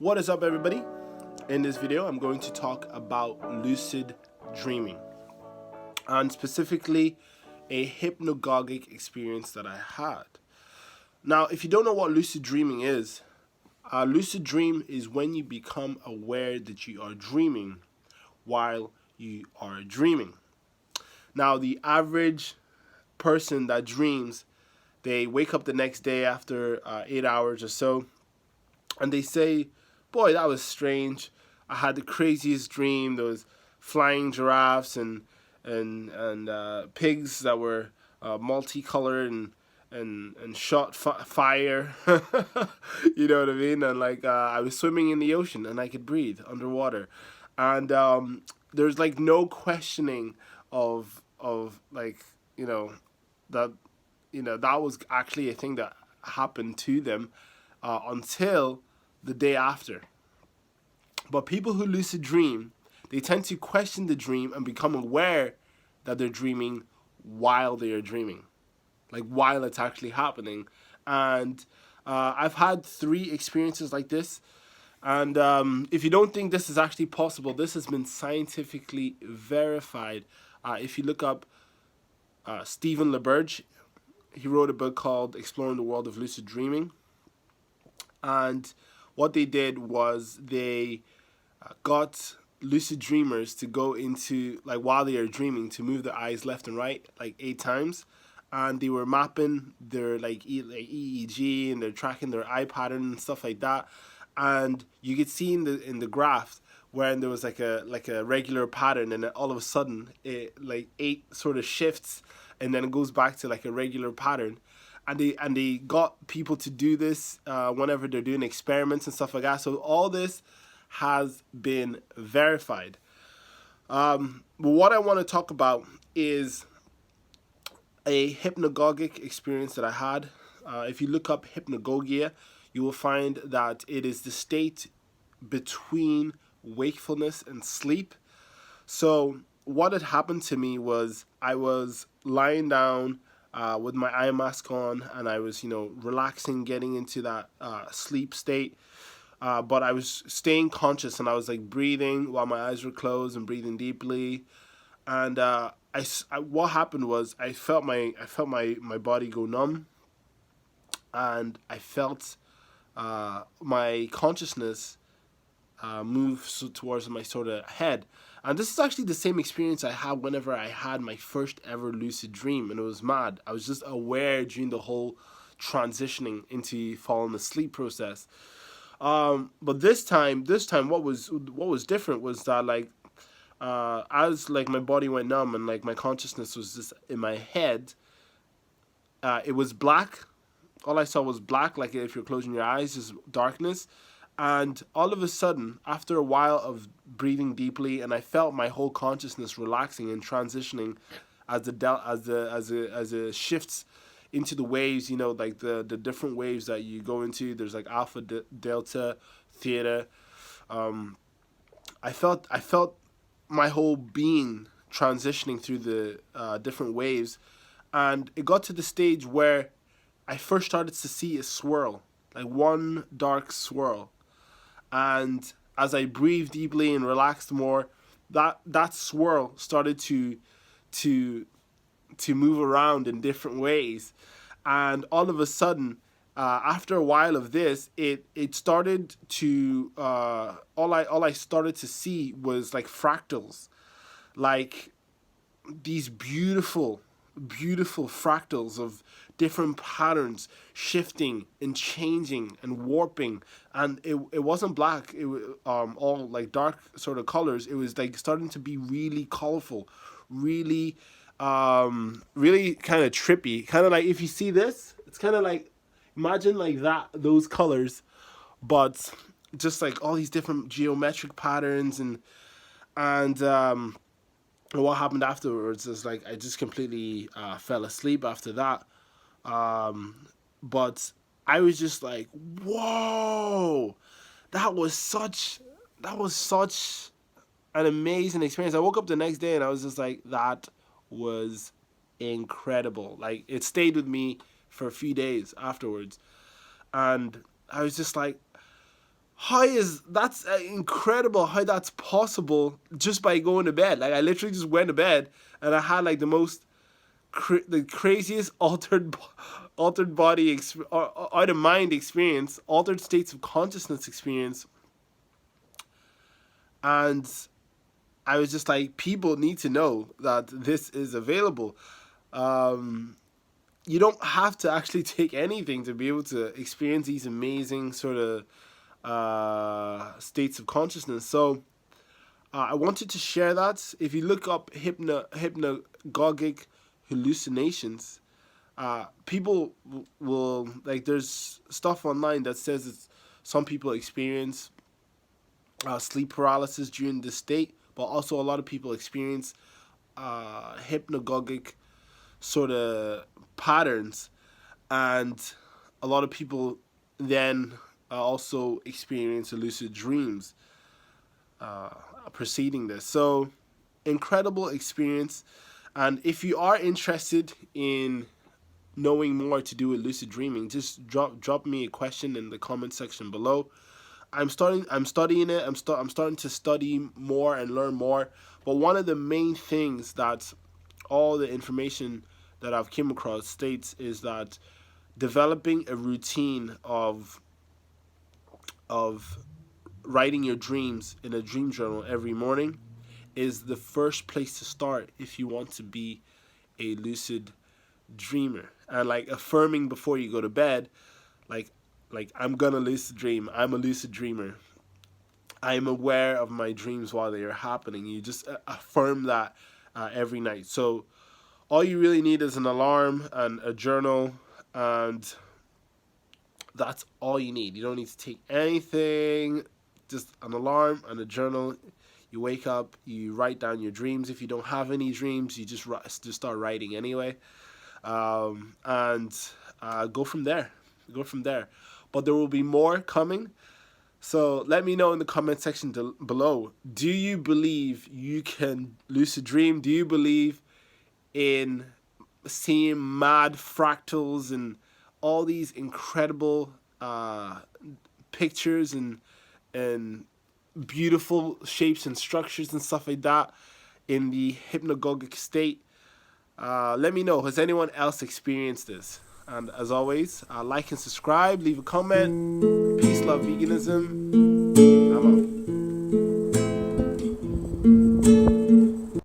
What is up, everybody? In this video I'm going to talk about lucid dreaming, and specifically a hypnagogic experience that I had. Now, if you don't know what lucid dreaming is, a lucid dream is when you become aware that you are dreaming while you are dreaming. Now, the average person that dreams, they wake up the next day after 8 hours or so, and they say, boy, that was strange. I had the craziest dream. There was flying giraffes and pigs that were multicolored and shot fire. You know what I mean? And I was swimming in the ocean and I could breathe underwater. And there's like no questioning of that that was actually a thing that happened to them until the day after. But people who lucid dream, they tend to question the dream and become aware that they're dreaming while they are dreaming, like while it's actually happening. And I've had 3 experiences like this. And if you don't think this is actually possible, this has been scientifically verified. If you look up Stephen Laberg, he wrote a book called Exploring the World of Lucid Dreaming. And what they did was they got lucid dreamers to go into, like, while they are dreaming, to move their eyes left and right like 8 times, and they were mapping their EEG, and they're tracking their eye pattern and stuff like that. And you could see in the graph when there was like a regular pattern, and then all of a sudden it like 8 sort of shifts, and then it goes back to like a regular pattern. And they got people to do this whenever they're doing experiments and stuff like that. So all this has been verified. But what I want to talk about is a hypnagogic experience that I had. If you look up hypnagogia, you will find that it is the state between wakefulness and sleep. So what had happened to me was I was lying down with my eye mask on, and I was, relaxing, getting into that sleep state. But I was staying conscious, and I was like breathing while my eyes were closed and breathing deeply. And what happened was I felt my body go numb, and I felt my consciousness move towards my sort of head. And this is actually the same experience I had whenever I had my first ever lucid dream, and it was mad. I was just aware during the whole transitioning into falling asleep process. But this time, what was different was that as like my body went numb and like my consciousness was just in my head, it was black. All I saw was black, like if you're closing your eyes, just darkness. And all of a sudden, after a while of breathing deeply, and I felt my whole consciousness relaxing and transitioning as it shifts into the waves, like the different waves that you go into. There's like alpha, delta, theta. I felt my whole being transitioning through the different waves, and it got to the stage where I first started to see a swirl, like one dark swirl. And as I breathed deeply and relaxed more, that swirl started to move around in different ways. And all of a sudden, after a while of this, it started to all I started to see was like fractals, like these beautiful fractals of different patterns shifting and changing and warping. And it wasn't black. It was all like dark sort of colors. It was like starting to be really colorful, really really kind of trippy, kind of like, if you see this, it's kind of like, imagine like those colors, but just like all these different geometric patterns. And what happened afterwards is like I just completely fell asleep after that. But I was just like, whoa, that was such an amazing experience. I woke up the next day and I was just like, that was incredible. Like, it stayed with me for a few days afterwards. And I was just like, That's incredible how that's possible just by going to bed. Like I literally just went to bed and I had like the craziest altered body or out of mind experience, altered states of consciousness experience, and I was just like, people need to know that this is available. You don't have to actually take anything to be able to experience these amazing sort of states of consciousness. So I wanted to share that. If you look up hypnagogic hallucinations, people will, like, there's stuff online that says it's, some people experience sleep paralysis during this state, but also a lot of people experience hypnagogic sort of patterns, and a lot of people then also experience lucid dreams preceding this. So incredible experience. And if you are interested in knowing more to do with lucid dreaming, just drop me a question in the comment section below. I'm studying it. I'm starting to study more and learn more. But one of the main things that all the information that I've came across states is that developing a routine of writing your dreams in a dream journal every morning is the first place to start if you want to be a lucid dreamer. And like affirming before you go to bed, like I'm gonna lucid dream, I'm a lucid dreamer, I'm aware of my dreams while they are happening. You just affirm that every night. So all you really need is an alarm and a journal, and that's all you need. You don't need to take anything, just an alarm and a journal. You wake up, you write down your dreams. If you don't have any dreams, you just start writing anyway, and go from there. But there will be more coming. So let me know in the comment section below. Do you believe you can lucid dream? Do you believe in seeing mad fractals and all these incredible pictures and beautiful shapes and structures and stuff like that in the hypnagogic state? Let me know. Has anyone else experienced this? And as always, like and subscribe, leave a comment. Peace, love, veganism.